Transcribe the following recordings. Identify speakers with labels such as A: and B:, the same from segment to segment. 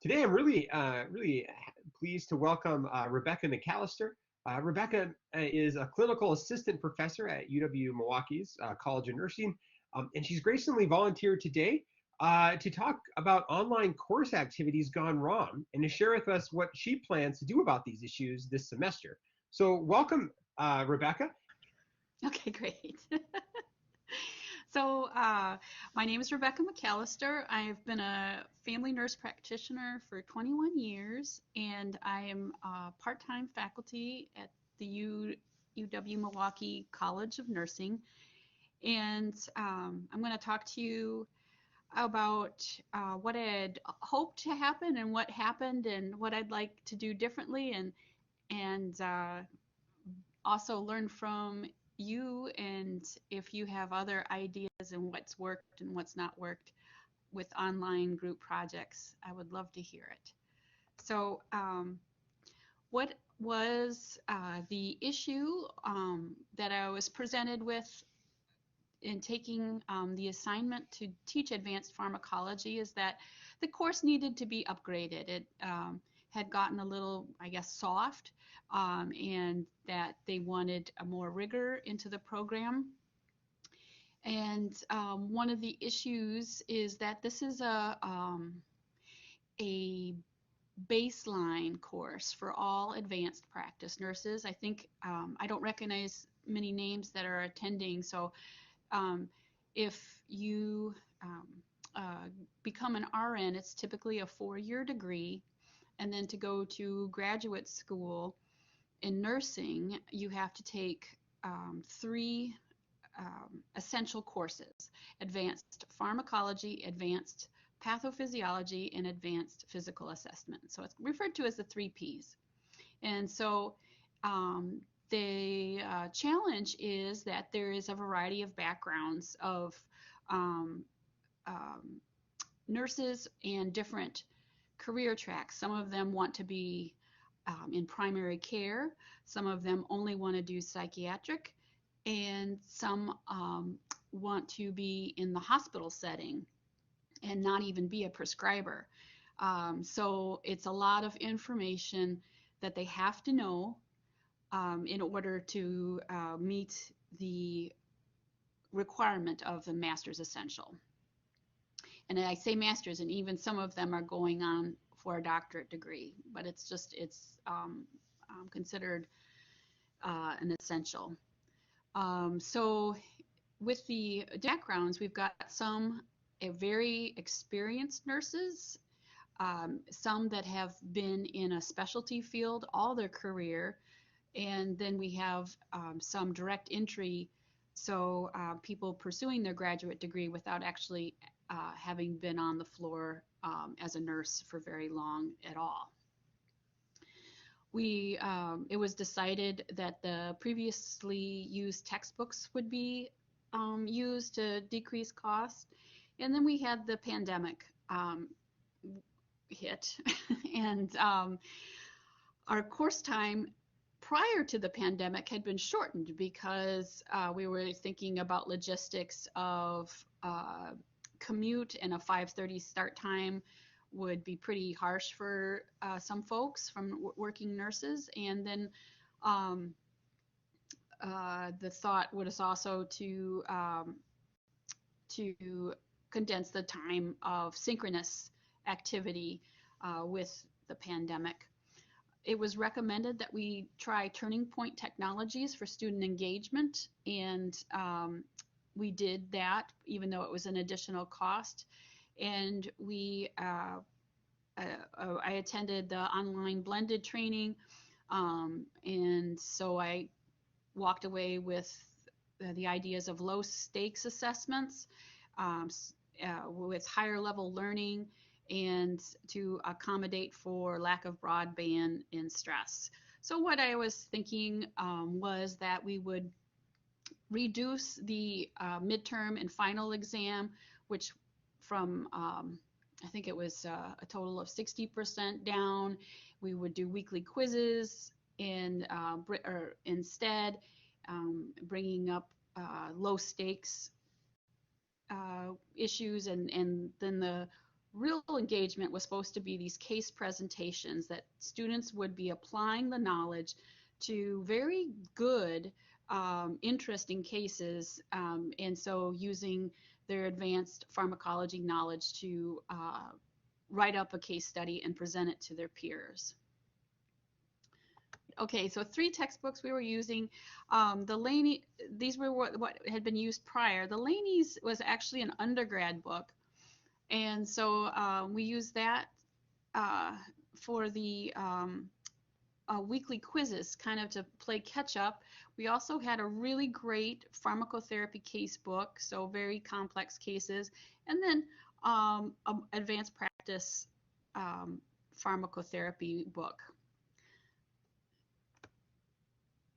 A: Today, I'm really pleased to welcome Rebecca McAllister. Rebecca is a clinical assistant professor at UW-Milwaukee's College of Nursing, and she's graciously volunteered today to talk about online course activities gone wrong and to share with us what she plans to do about these issues this semester. So, welcome, Rebecca.
B: Okay, great. So, my name is Rebecca McAllister. I've been a family nurse practitioner for 21 years, and I am part-time faculty at the UW Milwaukee College of Nursing. And I'm going to talk to you about what I'd hoped to happen and what happened and what I'd like to do differently, and also learn from you, and if you have other ideas and what's worked and what's not worked with online group projects, I would love to hear it. So, what was the issue that I was presented with in taking the assignment to teach advanced pharmacology is that the course needed to be upgraded. It had gotten a little, I guess, soft, and that they wanted a more rigor into the program. And one of the issues is that this is a baseline course for all advanced practice nurses. I think I don't recognize many names that are attending, so um, if you become an RN, it's typically a 4-year degree, and then to go to graduate school in nursing, you have to take three essential courses: advanced pharmacology, advanced pathophysiology, and advanced physical assessment. So it's referred to as the three Ps. And so um, the challenge is that there is a variety of backgrounds of um, um, nurses and different career tracks. Some of them want to be in primary care, some of them only want to do psychiatric, and some want to be in the hospital setting and not even be a prescriber. So it's a lot of information that they have to know in order to meet the requirement of the master's essential. And I say master's, and even some of them are going on for a doctorate degree, but it's considered an essential. So with the backgrounds, we've got some very experienced nurses, some that have been in a specialty field all their career, and then we have some direct entry, so people pursuing their graduate degree without actually having been on the floor as a nurse for very long at all. It was decided that the previously used textbooks would be used to decrease cost, and then we had the pandemic hit, and our course time prior to the pandemic had been shortened because we were thinking about logistics of commute, and a 5:30 start time would be pretty harsh for some folks from working nurses. And then the thought was also to condense the time of synchronous activity with the pandemic. It was recommended that we try turning point technologies for student engagement, and we did that even though it was an additional cost. And I attended the online blended training, and so I walked away with the ideas of low stakes assessments with higher level learning, and to accommodate for lack of broadband and stress. So what I was thinking was that we would reduce the midterm and final exam, which from I think it was a total of 60% down. We would do weekly quizzes, and or instead bringing up low stakes issues, and then the real engagement was supposed to be these case presentations that students would be applying the knowledge to very good, interesting cases, and so using their advanced pharmacology knowledge to write up a case study and present it to their peers. Okay, so 3 textbooks we were using. The Laney, these were what had been used prior. The Laney's was actually an undergrad book, and so we used that for the weekly quizzes, kind of to play catch up. We also had a really great pharmacotherapy case book, so very complex cases, and then advanced practice pharmacotherapy book.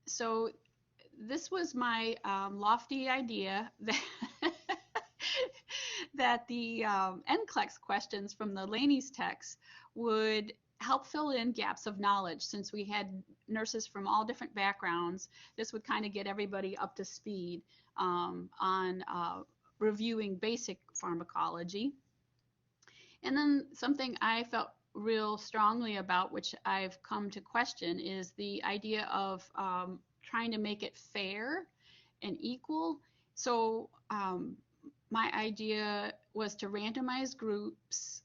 B: So this was my lofty idea that that the NCLEX questions from the Laney's text would help fill in gaps of knowledge. Since we had nurses from all different backgrounds, this would kind of get everybody up to speed on reviewing basic pharmacology. And then something I felt real strongly about, which I've come to question, is the idea of trying to make it fair and equal. So my idea was to randomize groups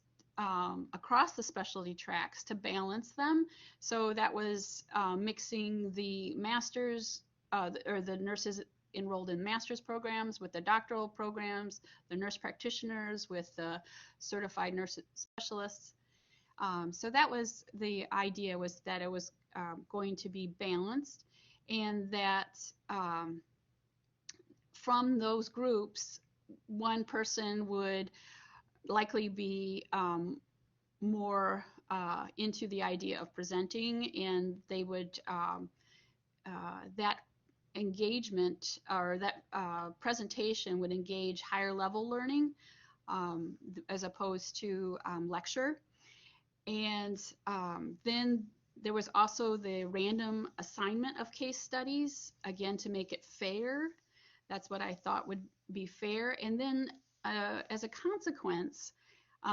B: across the specialty tracks to balance them. So that was mixing the masters or the nurses enrolled in master's programs with the doctoral programs, the nurse practitioners with the certified nurse specialists. So that was the idea, was that it was going to be balanced, and that from those groups, one person would likely be more into the idea of presenting, and they would that engagement or that presentation would engage higher level learning as opposed to lecture. And then there was also the random assignment of case studies, again, to make it fair. That's what I thought would be fair. And then as a consequence,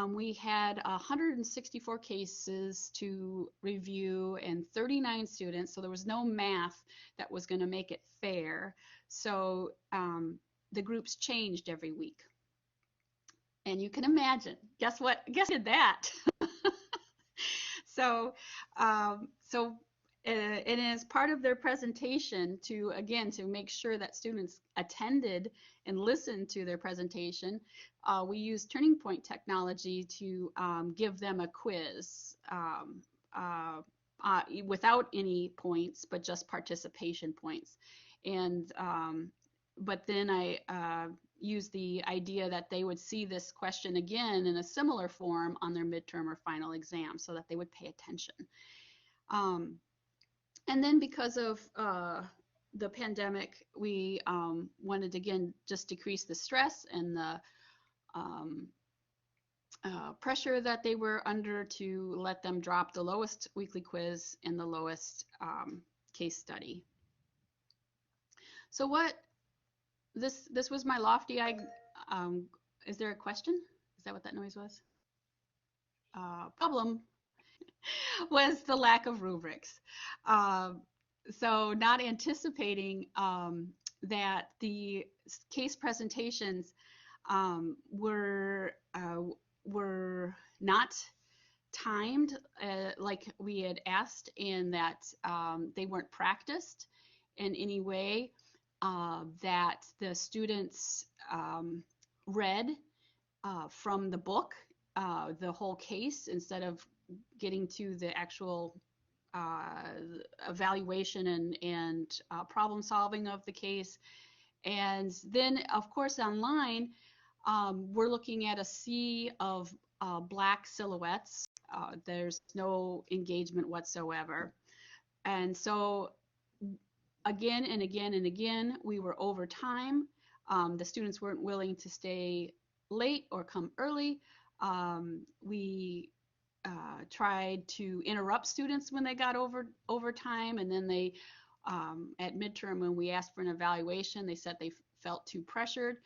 B: we had 164 cases to review and 39 students, so there was no math that was going to make it fair. So the groups changed every week. And you can imagine, guess what? Guess who did that? So, and as part of their presentation, to again to make sure that students attended and listened to their presentation, we used Turning Point technology to give them a quiz without any points, but just participation points. And but then I used the idea that they would see this question again in a similar form on their midterm or final exam, so that they would pay attention. And then because of the pandemic, we wanted to, again, just decrease the stress and the pressure that they were under, to let them drop the lowest weekly quiz and the lowest case study. So what this was my lofty is there a question? Is that what that noise was? Problem was the lack of rubrics. So not anticipating that the case presentations were not timed like we had asked, and that they weren't practiced in any way, that the students read from the book the whole case instead of getting to the actual evaluation and problem solving of the case. And then, of course, online, we're looking at a sea of black silhouettes. There's no engagement whatsoever. And so again and again and again, we were over time. The students weren't willing to stay late or come early. We tried to interrupt students when they got over time, and then they at midterm, when we asked for an evaluation, they said they felt too pressured.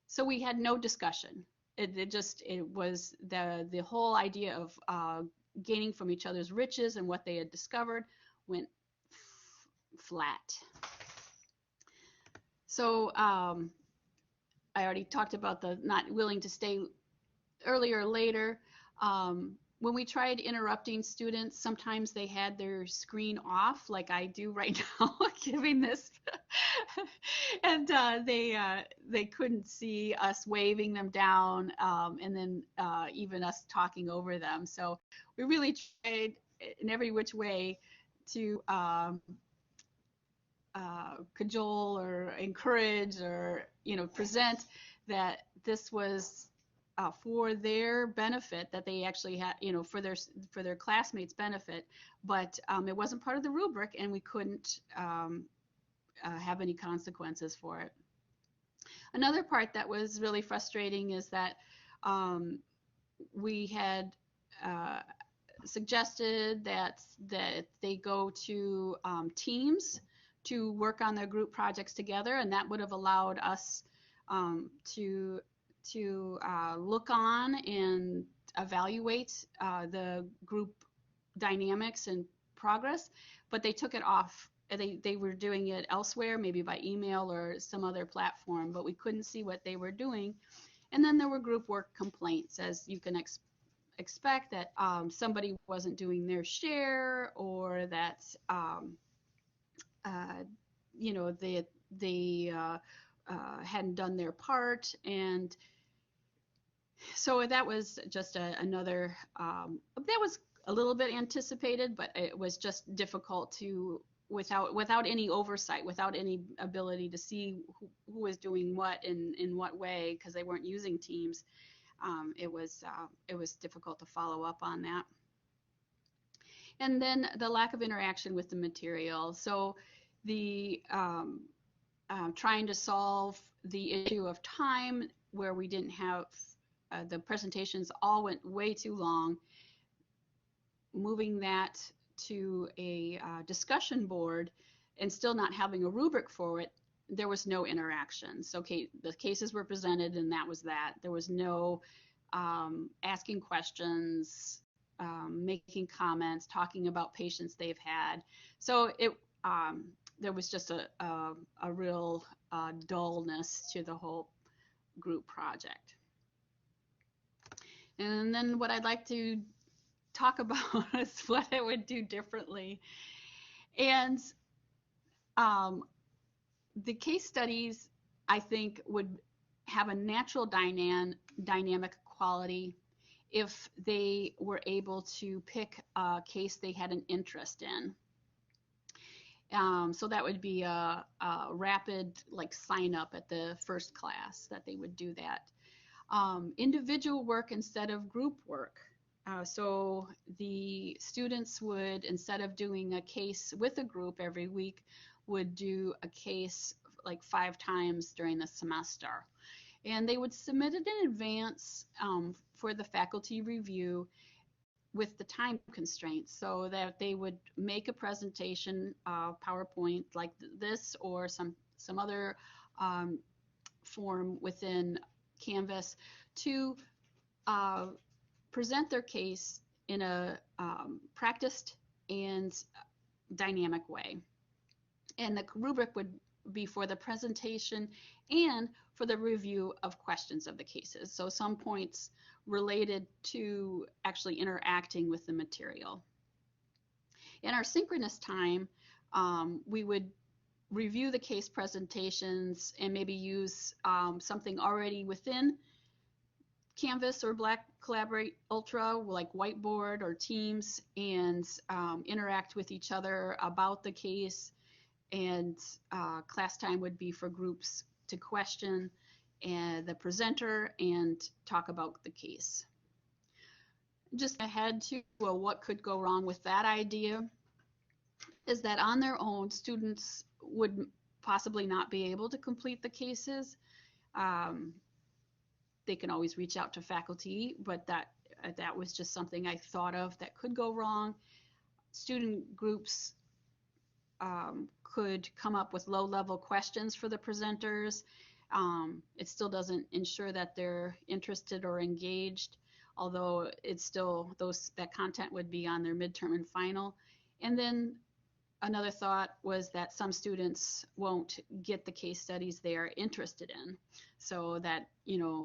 B: So we had no discussion. it was the whole idea of gaining from each other's riches and what they had discovered went flat. So I already talked about the not willing to stay earlier or later. When we tried interrupting students, sometimes they had their screen off, like I do right now, giving this, and they couldn't see us waving them down, and then even us talking over them. So we really tried in every which way to cajole or encourage or present that this was for their benefit, that they actually had, for their classmates' benefit, but it wasn't part of the rubric, and we couldn't have any consequences for it. Another part that was really frustrating is that we had suggested that they go to teams to work on their group projects together, and that would have allowed us to look on and evaluate the group dynamics and progress, but they took it off. They were doing it elsewhere, maybe by email or some other platform, but we couldn't see what they were doing. And then there were group work complaints, as you can expect, that somebody wasn't doing their share, or that they hadn't done their part. And so that was just another that was a little bit anticipated, but it was just difficult to, without any oversight, without any ability to see who was doing what in what way, because they weren't using Teams. It was difficult to follow up on that. And then the lack of interaction with the material. So the trying to solve the issue of time, where we didn't have the presentations all went way too long, moving that to a discussion board and still not having a rubric for it, there was no interaction. So the cases were presented, and that was that. There was no asking questions, making comments, talking about patients they've had. So there was just a real dullness to the whole group project. And then what I'd like to talk about is what I would do differently. And the case studies, I think, would have a natural dynamic quality if they were able to pick a case they had an interest in. So that would be a rapid sign up at the first class, that they would do that. Individual work instead of group work. So the students would, instead of doing a case with a group every week, would do a case 5 times during the semester. And they would submit it in advance for the faculty review with the time constraints, so that they would make a presentation, PowerPoint like this, or some other form within Canvas, to present their case in a practiced and dynamic way. And the rubric would be for the presentation and for the review of questions of the cases. So some points related to actually interacting with the material. In our synchronous time, we would review the case presentations and maybe use something already within Canvas or Black Collaborate Ultra, like Whiteboard or Teams, and interact with each other about the case. And class time would be for groups to question the presenter and talk about the case. Just ahead to what could go wrong with that idea is that on their own, students would possibly not be able to complete the cases. They can always reach out to faculty, but that was just something I thought of that could go wrong. Student groups could come up with low-level questions for the presenters. It still doesn't ensure that they're interested or engaged, although it's still that content would be on their midterm and final. And then another thought was that some students won't get the case studies they are interested in. So that,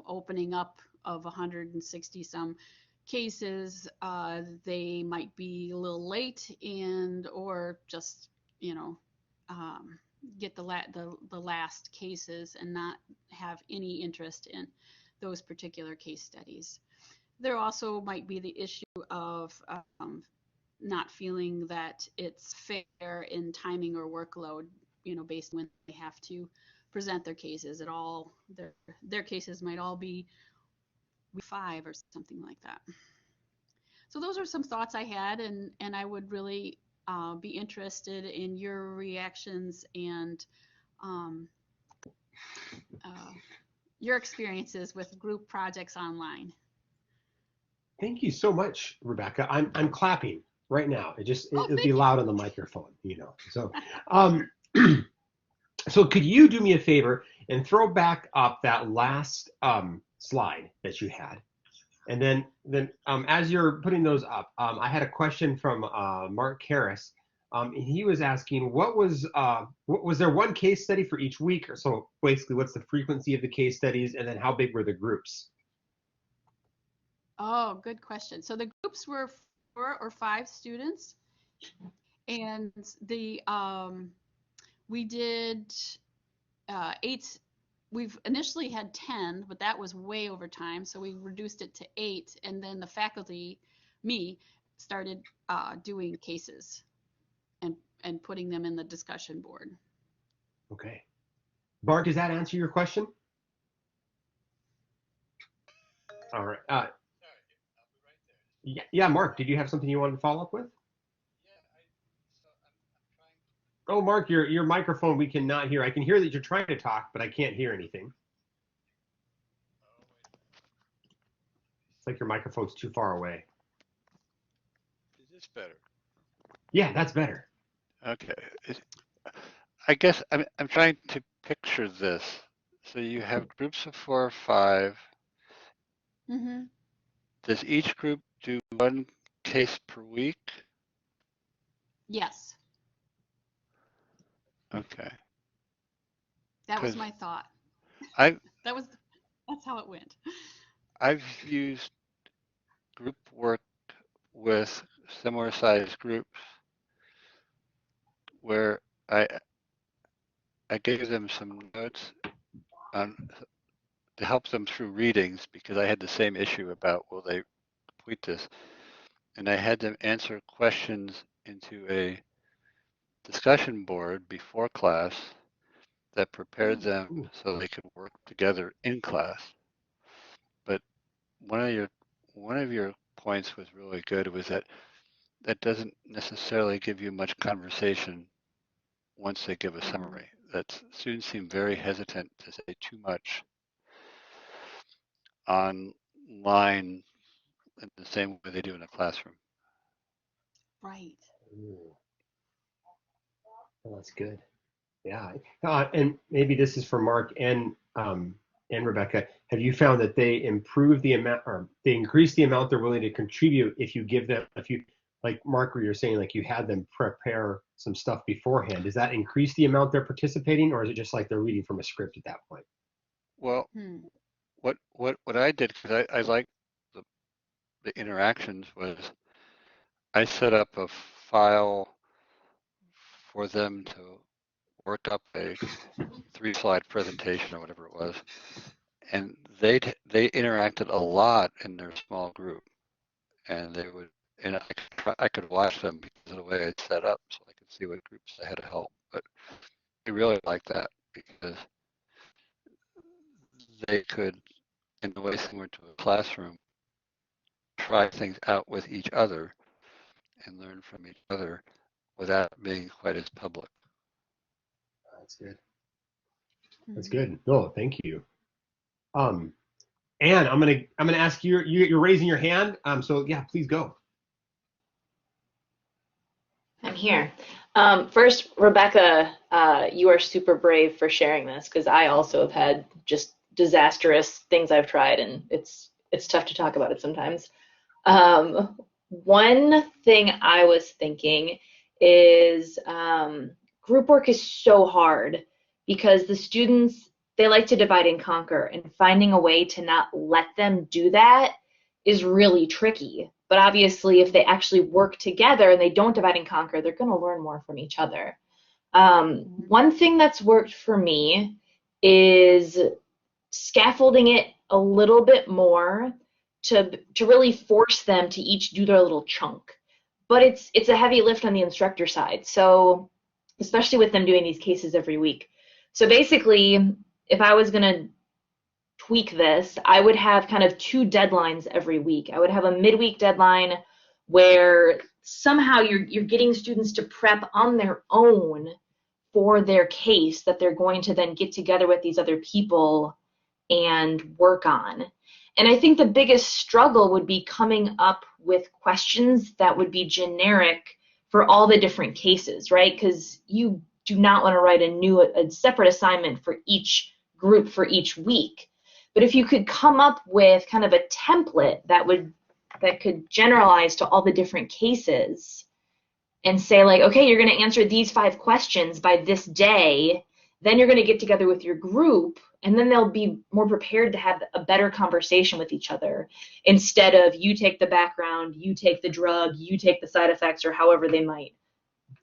B: opening up of 160 some cases, they might be a little late or just, get the last cases and not have any interest in those particular case studies. There also might be the issue of not feeling that it's fair in timing or workload, based when they have to present their cases. Their cases might all be week 5 or something like that. So those are some thoughts I had, and I would really be interested in your reactions and um, uh, your experiences with group projects online.
A: Thank you so much, Rebecca. I'm clapping right now. It'll be
B: Thank you.
A: loud on the microphone, So, um, so could you do me a favor and throw back up that last slide that you had? And then as you're putting those up, I had a question from Mark Karras. And he was asking, what was there one case study for each week? Or so basically, what's the frequency of the case studies, and then how big were the groups?
B: Oh, good question. So the groups were 4 or 5 students, and we did 8. We've initially had 10, but that was way over time, so we reduced it to 8, and then the faculty, me, started doing cases and putting them in the discussion board.
A: Okay. Bart, does that answer your question? All right. Yeah, Mark, did you have something you wanted to follow up with? Oh, Mark, your microphone we cannot hear. I can hear that you're trying to talk, but I can't hear anything. It's like your microphone's too far away.
C: Is this better?
A: Yeah, that's better.
C: Okay. I guess I'm trying to picture this. So you have groups of 4 or 5.
B: Mm-hmm.
C: Does each group do one case per week?
B: Yes,
C: Okay.
B: that was
C: 'Cause
B: my thought.
C: I've
B: That's how it went.
C: I've used group work with similar sized groups where I gave them some notes on to help them through readings because I had the same issue about will they complete this, and I had them answer questions into a discussion board before class that prepared them
A: Ooh.
C: so they could work together in class. But one of your points was really good was that that doesn't necessarily give you much conversation once they give a summary. That students seem very hesitant to say too much online in the same way they do in a classroom.
B: Right.
A: Ooh. Well, that's good. Yeah. And maybe this is for Mark and Rebecca. Have you found that they improve the amount, or they increase the amount they're willing to contribute if you give them, if you, like Mark, where you're saying like you had them prepare some stuff beforehand, does that increase the amount they're participating, or is it just like they're reading from a script at that point?
C: Well,
B: Hmm.
C: what I did because I like the the interactions was I set up a file for them to work up a 3-slide presentation or whatever it was, and they interacted a lot in their small group, and they would and I could watch them because of the way I'd set up, so I could see what groups I had to help. But I really liked that because they could, in a way similar to a classroom, try things out with each other and learn from each other without being quite as public.
A: That's good. That's
B: Mm-hmm.
A: good. No, thank you. Um, Anne, I'm gonna ask you. You're raising your hand. So yeah, please go.
D: I'm here. First, Rebecca, you are super brave for sharing this because I also have had just disastrous things I've tried, and it's tough to talk about it sometimes. One thing I was thinking is group work is so hard because the students, they like to divide and conquer, and finding a way to not let them do that is really tricky. But obviously, if they actually work together and they don't divide and conquer, they're going to learn more from each other. One thing that's worked for me is scaffolding it a little bit more to really force them to each do their little chunk. But it's a heavy lift on the instructor side. So especially with them doing these cases every week. So basically, if I was going to tweak this, I would have kind of 2 deadlines every week. I would have a midweek deadline where somehow you're getting students to prep on their own for their case that they're going to then get together with these other people and work on. And I think the biggest struggle would be coming up with questions that would be generic for all the different cases, right? Because you do not want to write a separate assignment for each group for each week. But if you could come up with kind of a template that could generalize to all the different cases and say like, okay, you're going to answer these 5 questions by this day, then you're going to get together with your group, and then they'll be more prepared to have a better conversation with each other instead of you take the background, you take the drug, you take the side effects, or however they might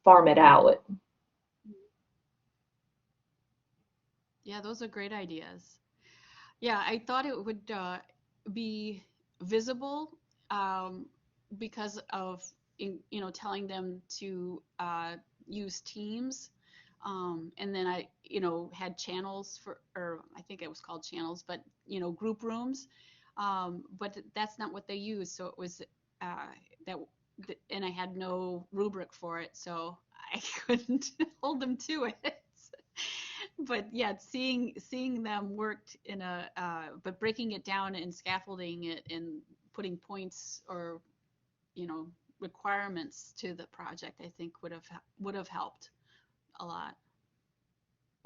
D: farm it out.
B: Yeah, those are great ideas. Yeah, I thought it would be visible because of telling them to use Teams, and then I had channels or I think it was called channels, but group rooms, but that's not what they use. So it was that, and I had no rubric for it, so I couldn't hold them to it. But yeah, seeing them worked in but breaking it down and scaffolding it and putting points or requirements to the project, I think would have helped a lot.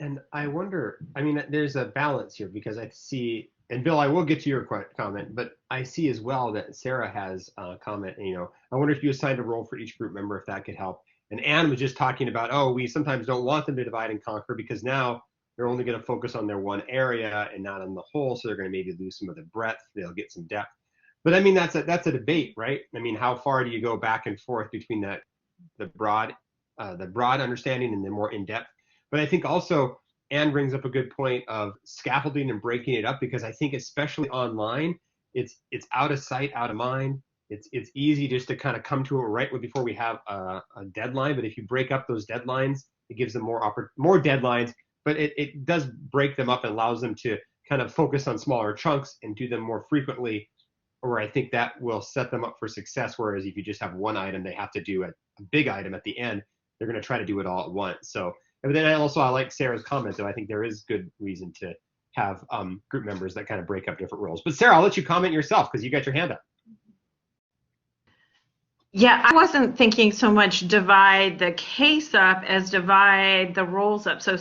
A: And I wonder, I mean, there's a balance here because I see, and Bill, I will get to your comment, but I see as well that Sarah has a comment, I wonder if you assigned a role for each group member, if that could help. And Anne was just talking about, oh, we sometimes don't want them to divide and conquer because now they're only going to focus on their one area and not on the whole. So they're going to maybe lose some of the breadth. They'll get some depth. But I mean, that's a debate, right? I mean, how far do you go back and forth between the broad understanding and the more in depth? But I think also Anne brings up a good point of scaffolding and breaking it up because I think especially online, it's out of sight, out of mind. It's easy just to kind of come to it right before we have a deadline. But if you break up those deadlines, it gives them more deadlines. But it does break them up and allows them to kind of focus on smaller chunks and do them more frequently. Or I think that will set them up for success. Whereas if you just have one item, they have to do a big item at the end. They're going to try to do it all at once. So, and then I like Sarah's comment, though. I think there is good reason to have group members that kind of break up different roles. But Sarah, I'll let you comment yourself because you got your hand up.
E: Yeah, I wasn't thinking so much divide the case up as divide the roles up. So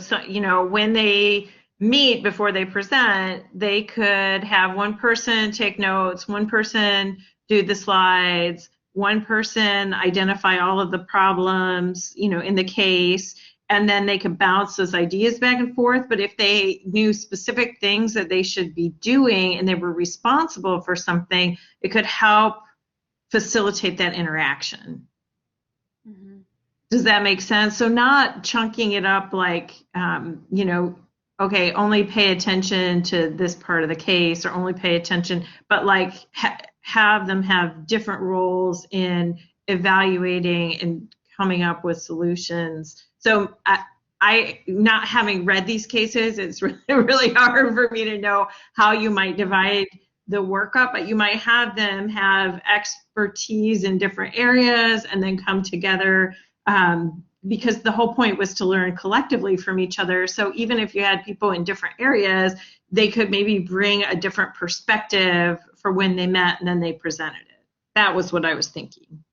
E: when they meet before they present, they could have one person take notes, one person do the slides, one person identify all of the problems, in the case, and then they could bounce those ideas back and forth. But if they knew specific things that they should be doing and they were responsible for something, it could help facilitate that interaction. Mm-hmm. Does that make sense? So not chunking it up like, okay, only pay attention to this part of the case or only pay attention, but like have them have different roles in evaluating and coming up with solutions. So I not having read these cases, it's really, really hard for me to know how you might divide the workup, but you might have them have expertise in different areas and then come together because the whole point was to learn collectively from each other. So even if you had people in different areas, they could maybe bring a different perspective for when they met and then they presented it. That was what I was thinking.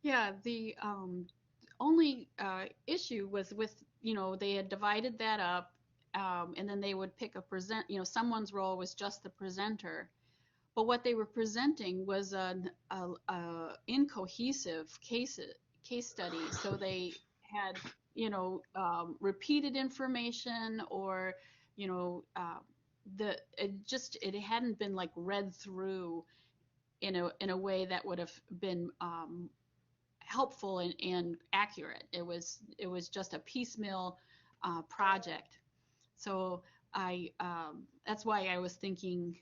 B: Yeah, the only issue was with, they had divided that up, and then they would pick a someone's role was just the presenter. But what they were presenting was a incohesive case study. So they had, repeated information, or, you know, uh, it hadn't been like read through in a way that would have been helpful and accurate. It was just a piecemeal project. So that's why I was thinking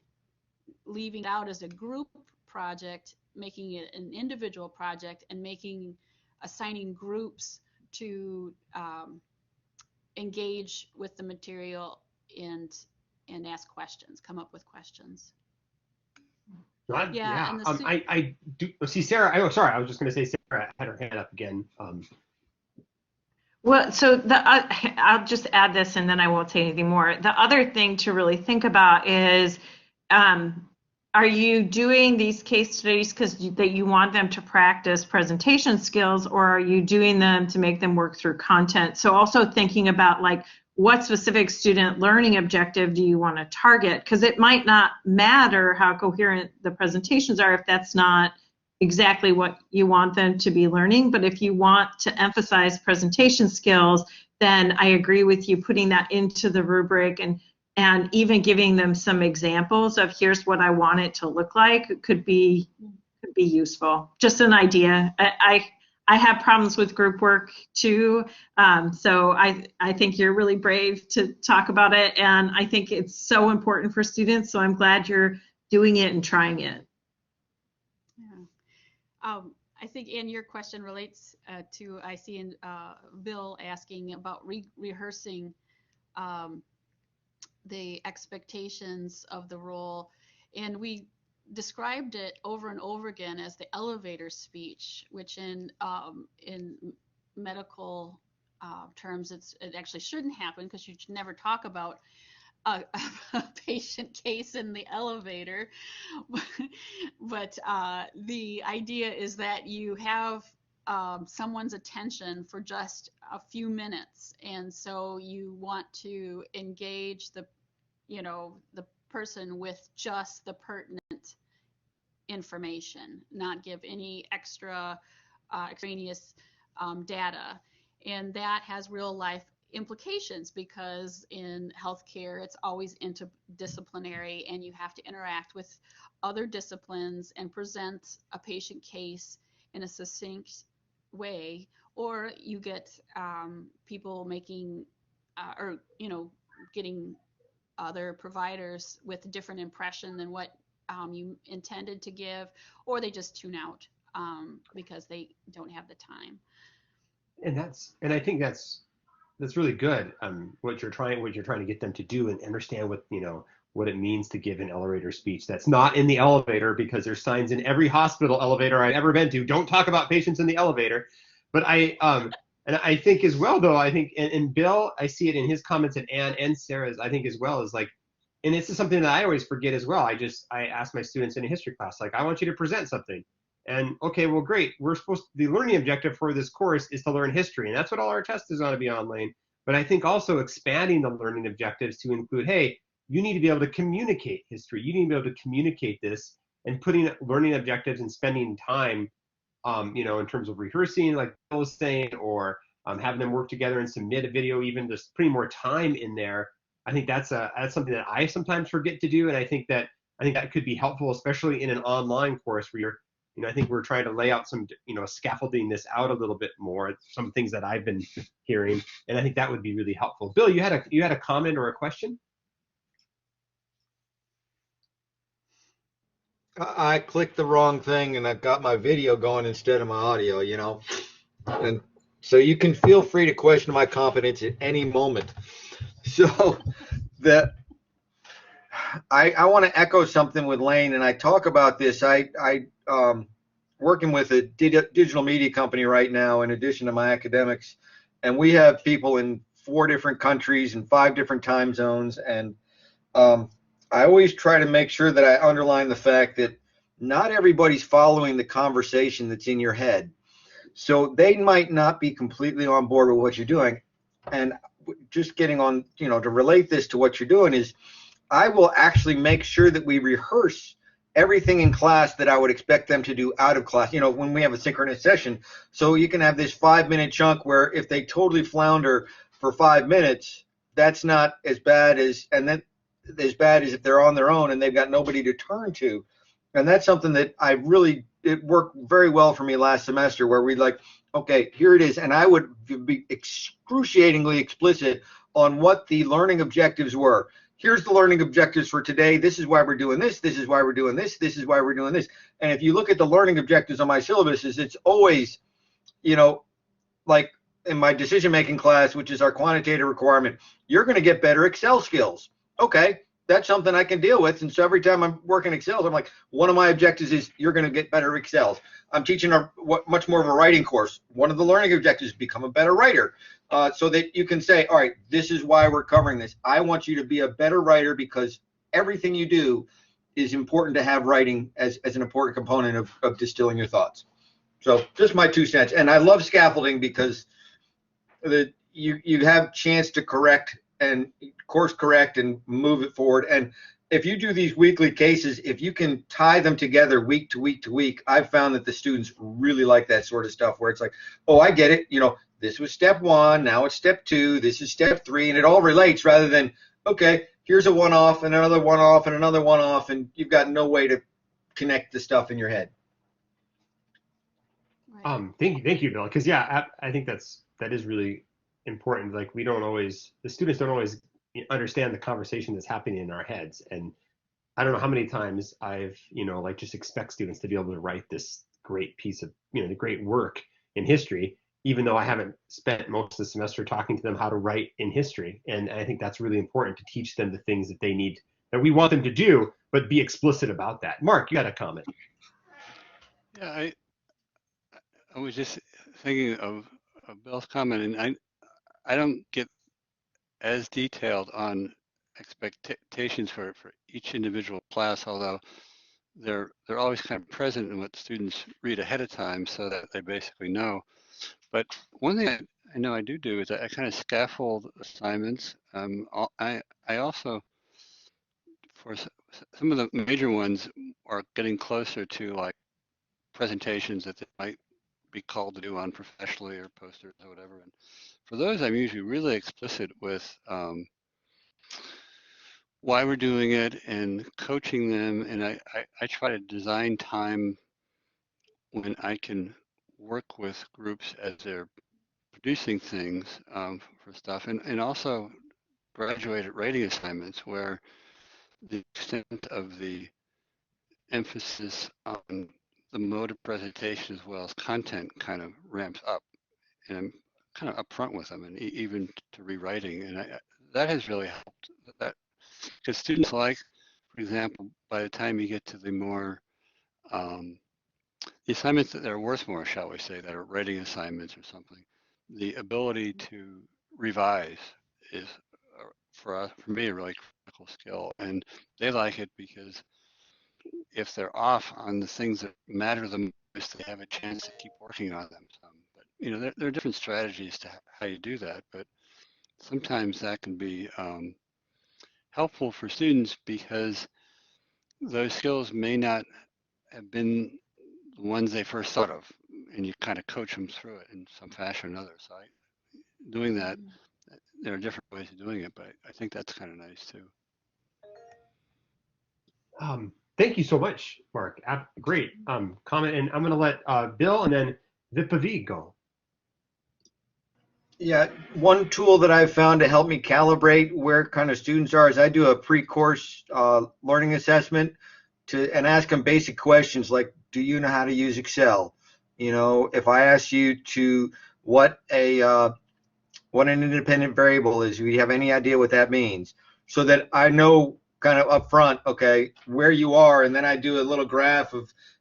B: leaving it out as a group project, making it an individual project, and assigning groups to engage with the material and ask questions, come up with questions. Yeah, and
A: I do see Sarah. Oh, sorry, I was just going to say Sarah had her hand up again.
E: Well, so I'll just add this and then I won't say anything more. The other thing to really think about is, are you doing these case studies because that you want them to practice presentation skills, or are you doing them to make them work through content? So also thinking about like, what specific student learning objective do you want to target? Because it might not matter how coherent the presentations are if that's not exactly what you want them to be learning. But if you want to emphasize presentation skills, then I agree with you putting that into the rubric, and even giving them some examples of here's what I want it to look like could be useful. Just an idea. I have problems with group work too, so I think you're really brave to talk about it, and I think it's so important for students, so I'm glad you're doing it and trying it.
B: Yeah. I think, Anne, your question relates to, I see in Bill asking about rehearsing the expectations of the role, and we described it over and over again as the elevator speech, which in medical terms, it actually shouldn't happen, because you should never talk about a patient case in the elevator. But the idea is that you have someone's attention for just a few minutes, and so you want to engage the person with just the pertinent information, not give any extra extraneous data. And that has real life implications, because in healthcare it's always interdisciplinary, and you have to interact with other disciplines and present a patient case in a succinct way, or you get people making or getting other providers with a different impression than what you intended to give, or they just tune out because they don't have the time.
A: And I think that's really good. What you're trying to get them to do, and understand what it means to give an elevator speech that's not in the elevator, because there's signs in every hospital elevator I've ever been to, don't talk about patients in the elevator. But and I think as well, though, I think, and Bill, I see it in his comments, and Anne and Sarah's, I think as well, is like, and this is something that I always forget as well. I ask my students in a history class, like, I want you to present something. And okay, well, great. The learning objective for this course is to learn history, and that's what all our tests is going to be on, Lane. But I think also expanding the learning objectives to include, hey, you need to be able to communicate history. You need to be able to communicate this, and putting learning objectives and spending time, in terms of rehearsing, like Bill was saying, or having them work together and submit a video, even just putting more time in there. I think that's something that I sometimes forget to do, and I think that could be helpful, especially in an online course where you're, I think we're trying to lay out some, scaffolding this out a little bit more. Some things that I've been hearing, and I think that would be really helpful. Bill, you had a comment or a question?
F: I clicked the wrong thing and I've got my video going instead of my audio, and so you can feel free to question my competence at any moment. So that I want to echo something with Lane, and I talk about this. I working with a digital media company right now, in addition to my academics, and we have people in 4 different countries and 5 different time zones, and I always try to make sure that I underline the fact that not everybody's following the conversation that's in your head. So they might not be completely on board with what you're doing. And just getting on, to relate this to what you're doing is I will actually make sure that we rehearse everything in class that I would expect them to do out of class, when we have a synchronous session. So you can have this 5-minute chunk where if they totally flounder for 5 minutes, that's not as bad as as bad as if they're on their own and they've got nobody to turn to. And that's something that it worked very well for me last semester, where we okay, here it is. And I would be excruciatingly explicit on what the learning objectives were. Here's the learning objectives for today. This is why we're doing this. This is why we're doing this. This is why we're doing this. And if you look at the learning objectives on my syllabuses, it's always, like in my decision-making class, which is our quantitative requirement, you're going to get better Excel skills. Okay, that's something I can deal with. And so every time I'm working Excel, I'm like, one of my objectives is you're going to get better Excels. I'm teaching much more of a writing course. One of the learning objectives is become a better writer. So that you can say, all right, this is why we're covering this. I want you to be a better writer because everything you do is important to have writing as an important component of distilling your thoughts. So just my 2 cents. And I love scaffolding because you have chance to correct and course correct and move it forward. And if you do these weekly cases, if you can tie them together week to week to week, I've found that the students really like that sort of stuff where it's like, oh, I get it. This was step 1, now it's step 2, this is step 3, and it all relates rather than, okay, here's a one-off and another one-off and another one-off, and you've got no way to connect the stuff in your head.
B: Right.
A: Thank you, Bill. Because I think that is really important. Like the students don't always understand the conversation that's happening in our heads. And I don't know how many times I've, just expect students to be able to write this great piece of, the great work in history, even though I haven't spent most of the semester talking to them how to write in history. And I think that's really important to teach them the things that they need, that we want them to do, but be explicit about that. Mark, you got a comment.
C: Yeah, I was just thinking of Bill's comment, and I don't get as detailed on expectations for each individual class, although they're always kind of present in what students read ahead of time so that they basically know. But one thing I know I do is I kind of scaffold assignments. I also, for some of the major ones, are getting closer to like presentations that they might be called to do on professionally or posters or whatever. And for those, I'm usually really explicit with why we're doing it and coaching them. And I try to design time when I can work with groups as they're producing things for stuff, and also graduated writing assignments where the extent of the emphasis on the mode of presentation as well as content kind of ramps up, and I'm kind of upfront with them, and even to rewriting, and that has really helped. That because students like, for example, by the time you get to the more the assignments that are worth more, shall we say, that are writing assignments or something, the ability to revise is for me a really critical skill, and they like it because if they're off on the things that matter the most, they have a chance to keep working on them some. But there are different strategies to how you do that, but sometimes that can be helpful for students because those skills may not have been the ones they first thought of, and you kind of coach them through it in some fashion or another. So doing that, there are different ways of doing it, but I think that's kind of nice too.
A: Thank you so much, Mark. Great comment. And I'm going to let Bill and then Vipavi go.
F: Yeah, one tool that I've found to help me calibrate where kind of students are is I do a pre-course learning assessment and ask them basic questions like, do you know how to use Excel? If I ask you what an independent variable is, do you have any idea what that means? So that I know kind of up front, okay, where you are, and then I do a little graph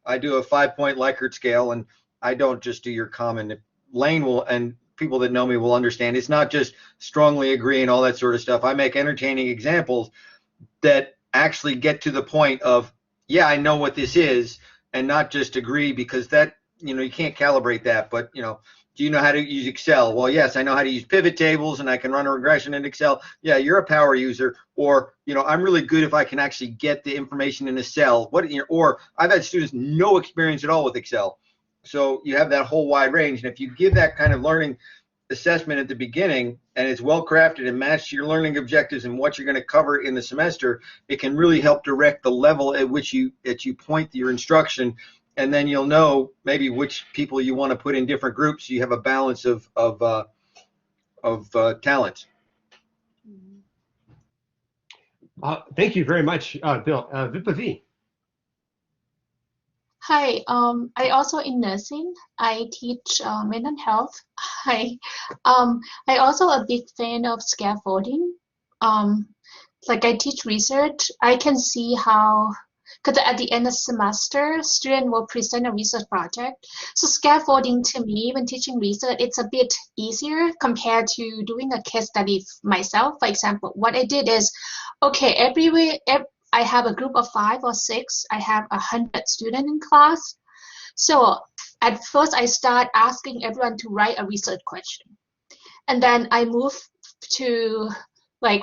F: I do a 5-point Likert scale, and I don't just do your common. Lane will, and people that know me will understand, it's not just strongly agree and all that sort of stuff. I make entertaining examples that actually get to the point of, yeah, I know what this is, and not just agree, because that you can't calibrate that, but do you know how to use Excel? Well, yes, I know how to use pivot tables and I can run a regression in Excel. Yeah, you're a power user. Or, I'm really good if I can actually get the information in a cell. Or I've had students no experience at all with Excel. So you have that whole wide range. And if you give that kind of learning assessment at the beginning and it's well crafted and matched to your learning objectives and what you're going to cover in the semester, it can really help direct the level at which you point your instruction. And then you'll know maybe which people you want to put in different groups. So you have a balance of talents.
A: Thank you very much, Bill. Vipavi.
G: Hi, I also in nursing. I teach mental health. Hi, I also a big fan of scaffolding. Like I teach research, I can see how, because at the end of semester, student will present a research project. So scaffolding to me, when teaching research, it's a bit easier compared to doing a case study myself. For example, what I did is, okay, I have a group of 5 or 6. I have 100 students in class. So at first I start asking everyone to write a research question. And then I move to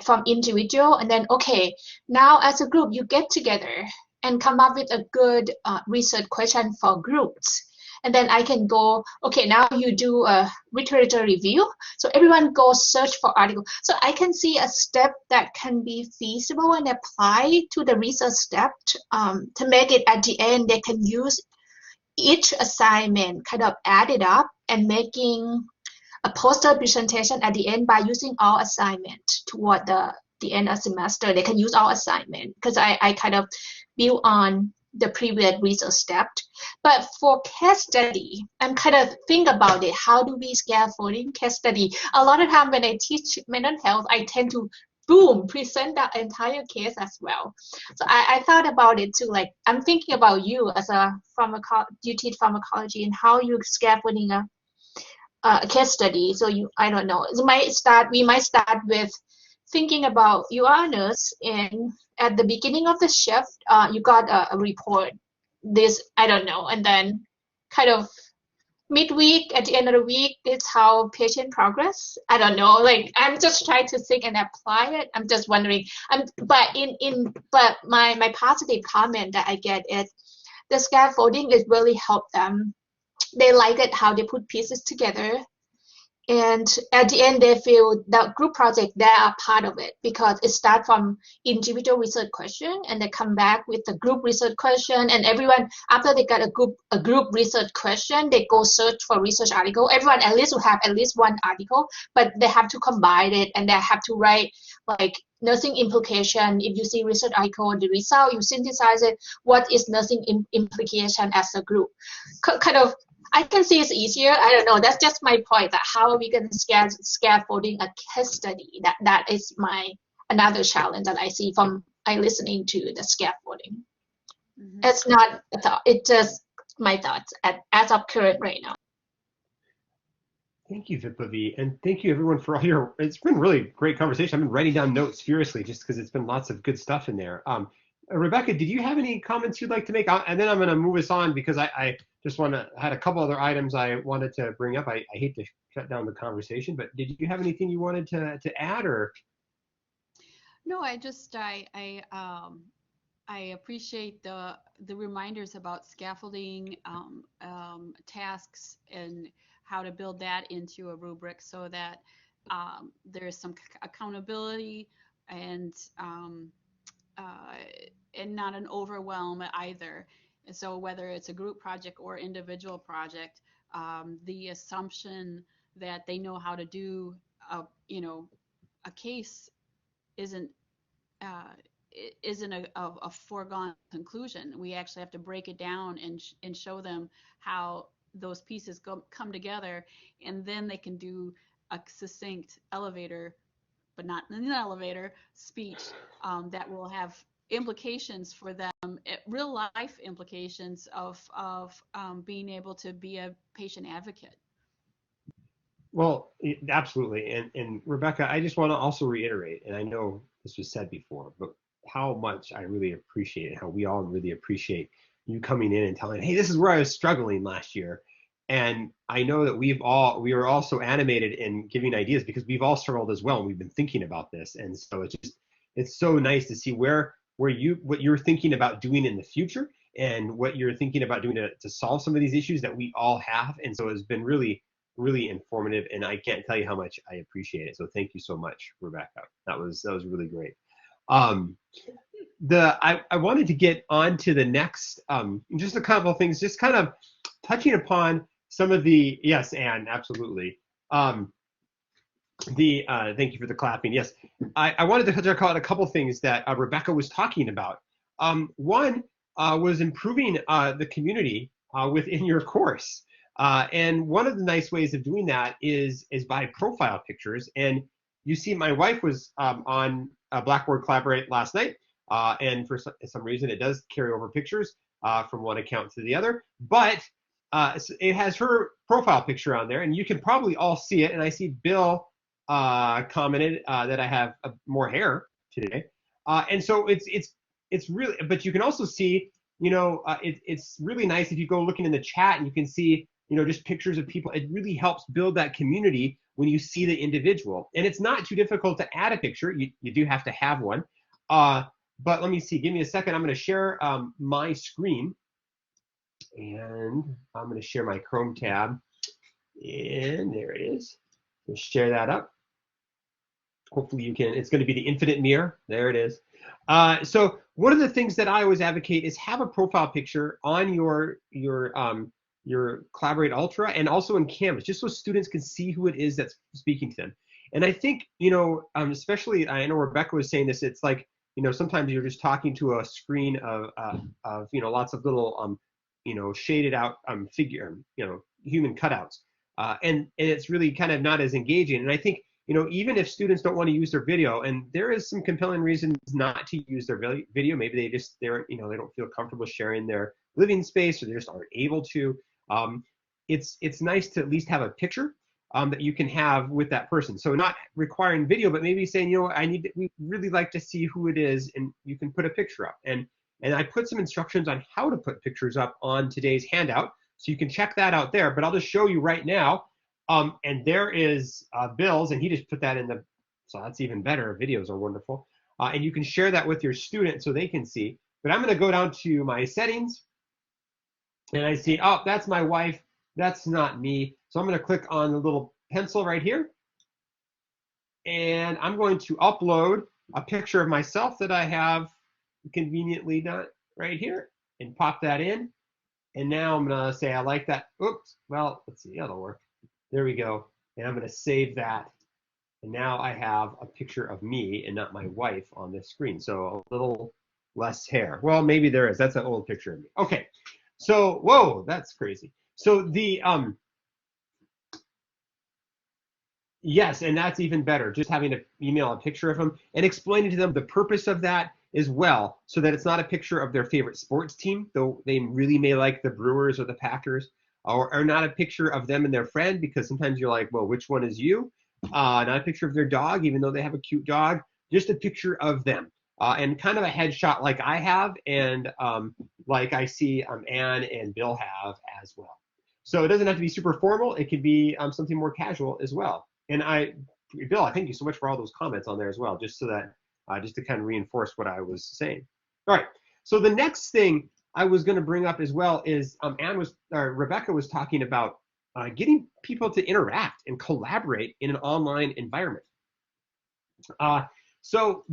G: from individual, and then, okay, now as a group, you get together and come up with a good research question for groups. And then I can go, okay, now you do a literature review. So everyone goes search for article. So I can see a step that can be feasible and apply to the research step to make it at the end. They can use each assignment, kind of add it up and making a poster presentation at the end by using all assignment toward the end of semester. They can use all assignment because I kind of build on the previous research step. But for case study, I'm kind of think about it. How do we scaffolding case study? A lot of time when I teach mental health, I tend to boom, present the entire case as well. So I thought about it too. Like I'm thinking about you as you teach pharmacology and how you scaffolding a case study. So I don't know. We might start with thinking about you are a nurse, and at the beginning of the shift, you got a report. I don't know, and then kind of midweek, at the end of the week, it's how patient progress. I don't know. Like I'm just trying to think and apply it. I'm just wondering. But my positive comment that I get is the scaffolding is really help them. They like it how they put pieces together. And at the end, they feel that group project, they are part of it because it starts from individual research question and they come back with the group research question. And everyone, after they got a group research question, they go search for research article. Everyone at least will have at least one article, but they have to combine it and they have to write like nursing implication. If you see research article, the result, you synthesize it. What is nursing implication as a group? Kind of. I can see it's easier. I don't know. That's just my point. That how are we going to scaffolding a case study? That is another challenge that I see from listening to the scaffolding. Mm-hmm. It's not a thought. It's just my thoughts as of current right now.
A: Thank you, Vipavi, and thank you everyone for all your. It's been really great conversation. I've been writing down notes furiously just because it's been lots of good stuff in there. Rebecca, did you have any comments you'd like to make? And then I'm going to move us on because I just had a couple other items I wanted to bring up. I hate to shut down the conversation, but did you have anything you wanted to add or?
B: No, I appreciate the reminders about scaffolding tasks and how to build that into a rubric so that there's some accountability and not an overwhelm either. And so whether it's a group project or individual project, the assumption that they know how to do a case isn't a foregone conclusion. We actually have to break it down and show them how those pieces come together, and then they can do a succinct elevator, but not an elevator speech that will have implications for them, real life implications of being able to be a patient advocate.
A: Well, absolutely. And Rebecca, I just want to also reiterate, and I know this was said before, but how much I really appreciate it, how we all really appreciate you coming in and telling, hey, this is where I was struggling last year. And I know that we were all so animated in giving ideas because we've all struggled as well, and we've been thinking about this. And so it's so nice to see what you're thinking about doing in the future and what you're thinking about doing to solve some of these issues that we all have. And so it's been really, really informative, and I can't tell you how much I appreciate it. So thank you so much, Rebecca. That was really great. I wanted to get on to the next, just a couple of things, just kind of touching upon some of the, yes, Anne, absolutely. Thank you for the clapping. Yes, I wanted to touch on a couple of things that Rebecca was talking about. One was improving the community within your course. And one of the nice ways of doing that is by profile pictures. And you see, my wife was on Blackboard Collaborate last night, and for some reason it does carry over pictures from one account to the other, but it has her profile picture on there, and you can probably all see it. And I see Bill commented that I have more hair today, and so it's really, but you can also see, it's really nice if you go looking in the chat and you can see, just pictures of people. It really helps build that community when you see the individual. And it's not too difficult to add a picture. You do have to have one. But let me see, give me a second. I'm going to share my screen, and I'm going to share my Chrome tab, and there it is. Let's share that up. Hopefully you can, it's going to be the infinite mirror. There it is. So one of the things that I always advocate is have a profile picture on your Collaborate Ultra and also in Canvas, just so students can see who it is that's speaking to them. And I think, especially, I know Rebecca was saying this, it's like, sometimes you're just talking to a screen of lots of little, shaded out figure, human cutouts. And it's really kind of not as engaging. And I think, even if students don't want to use their video, and there is some compelling reasons not to use their video, maybe they don't feel comfortable sharing their living space, or they just aren't able to. It's nice to at least have a picture that you can have with that person. So not requiring video, but maybe saying, we really like to see who it is, and you can put a picture up. And I put some instructions on how to put pictures up on today's handout, so you can check that out there. But I'll just show you right now. And there is Bill's, and he just put that in so that's even better. Videos are wonderful. And you can share that with your students so they can see. But I'm going to go down to my settings, and I see, oh, that's my wife. That's not me. So I'm going to click on the little pencil right here, and I'm going to upload a picture of myself that I have conveniently done right here, and pop that in. And now I'm going to say I like that. Oops. Well, let's see. That'll work. There we go. And I'm going to save that. And now I have a picture of me and not my wife on this screen. So a little less hair. Well, maybe there is. That's an old picture of me. Okay. So, whoa, that's crazy. So the, yes, and that's even better. Just having to email a picture of them and explaining to them the purpose of that as well, so that it's not a picture of their favorite sports team, though they really may like the Brewers or the Packers, or not a picture of them and their friend, because sometimes you're like, well, which one is you? Not a picture of their dog, even though they have a cute dog, just a picture of them. And kind of a headshot like I have, and like I see Anne and Bill have as well. So it doesn't have to be super formal. It could be something more casual as well. And Bill, I thank you so much for all those comments on there as well, just so that, just to kind of reinforce what I was saying. All right, so the next thing I was going to bring up as well is Rebecca was talking about getting people to interact and collaborate in an online environment. So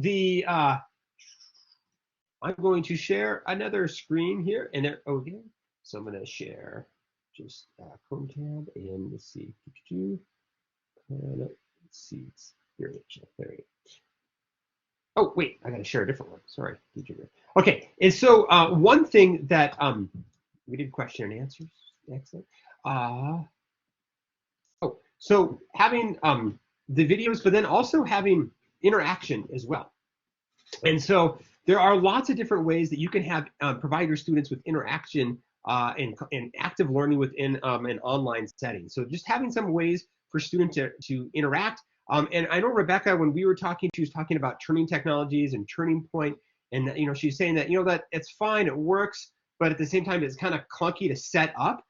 A: I'm going to share another screen here, and there, okay. So I'm going to share just Chrome tab, and let's see. Let's see. Here, there we go. Oh, wait, I got to share a different one. Sorry. Okay, and so one thing that we did question and answers. Excellent. So having the videos, but then also having interaction as well. And so there are lots of different ways that you can have provide your students with interaction and active learning within an online setting. So just having some ways for students to interact. And I know Rebecca, when we were talking, she was talking about turning technologies and Turning Point, and she's saying that that it's fine, it works, but at the same time, it's kind of clunky to set up.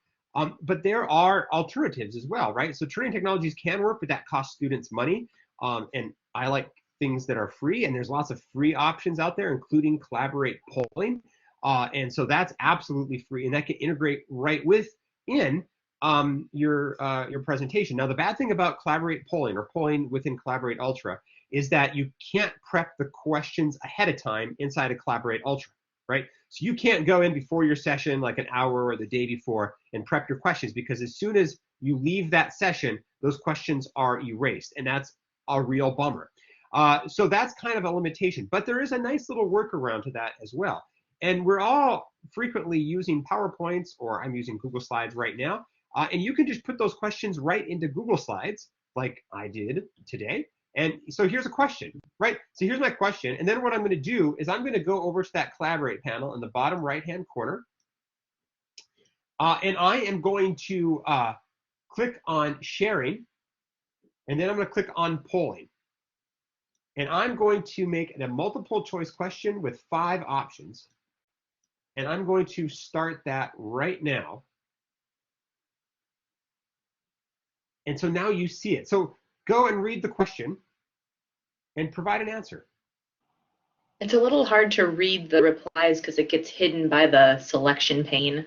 A: But there are alternatives as well, right? So Turnitin technologies can work, but that costs students money. And I like things that are free, and there's lots of free options out there, including Collaborate polling. And so that's absolutely free, and that can integrate right within your presentation. Now, the bad thing about Collaborate polling or polling within Collaborate Ultra is that you can't prep the questions ahead of time inside of Collaborate Ultra, right? So you can't go in before your session like an hour or the day before and prep your questions, because as soon as you leave that session, those questions are erased, and that's a real bummer. So that's kind of a limitation, but there is a nice little workaround to that as well. And we're all frequently using PowerPoints, or I'm using Google Slides right now, and you can just put those questions right into Google Slides like I did today. And so here's a question, right? So here's my question. And then what I'm going to do is I'm going to go over to that Collaborate panel in the bottom right-hand corner. And I am going to click on sharing. And then I'm going to click on polling. And I'm going to make a multiple choice question with 5 options. And I'm going to start that right now. And so now you see it. So go and read the question and provide an answer.
D: It's a little hard to read the replies because it gets hidden by the selection pane.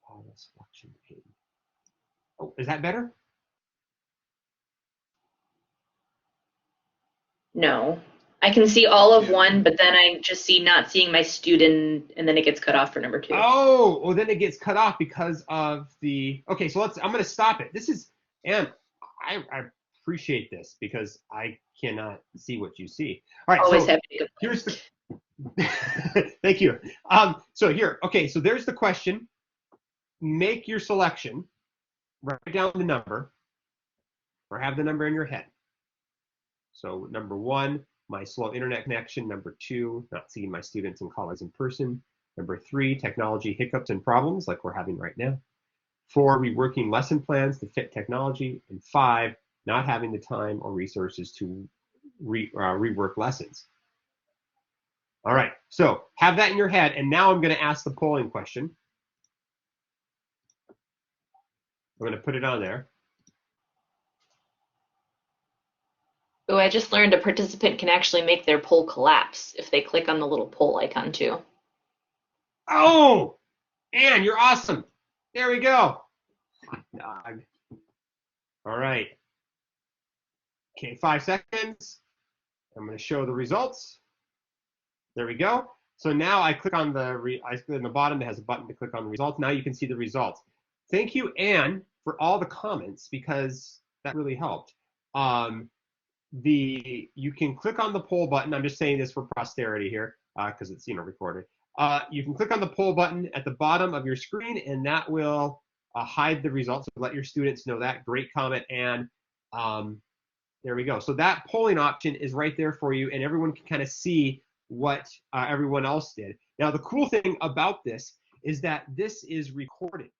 A: Oh, the selection pane. Oh, is that better?
D: No. I can see all of one, but then I just see not seeing my student, and then it gets cut off for number 2.
A: Oh, well, then it gets cut off because of the, okay, so I'm going to stop it. This is, and I appreciate this because I cannot see what you see. All right,
D: Always
A: so
D: have to
A: here's the, thank you. So here, okay, so there's the question. Make your selection, write down the number, or have the number in your head. So number 1, my slow internet connection. Number 2, not seeing my students and colleagues in person. Number 3, technology hiccups and problems like we're having right now. 4, reworking lesson plans to fit technology. And 5, not having the time or resources to rework lessons. All right, so have that in your head, and now I'm going to ask the polling question. I'm going to put it on there.
D: Oh, I just learned a participant can actually make their poll collapse if they click on the little poll icon too.
A: Oh, Anne, you're awesome. There we go. Hot dog. All right. Okay, 5 seconds. I'm going to show the results. There we go. So now I click on in the bottom, it has a button to click on the results. Now you can see the results. Thank you, Anne, for all the comments, because that really helped. You can click on the poll button. I'm just saying this for posterity here because it's recorded. You can click on the poll button at the bottom of your screen, and that will hide the results. So let your students know that. Great comment, and there we go. So that polling option is right there for you, and everyone can kind of see what everyone else did. Now, the cool thing about this is that this is recorded.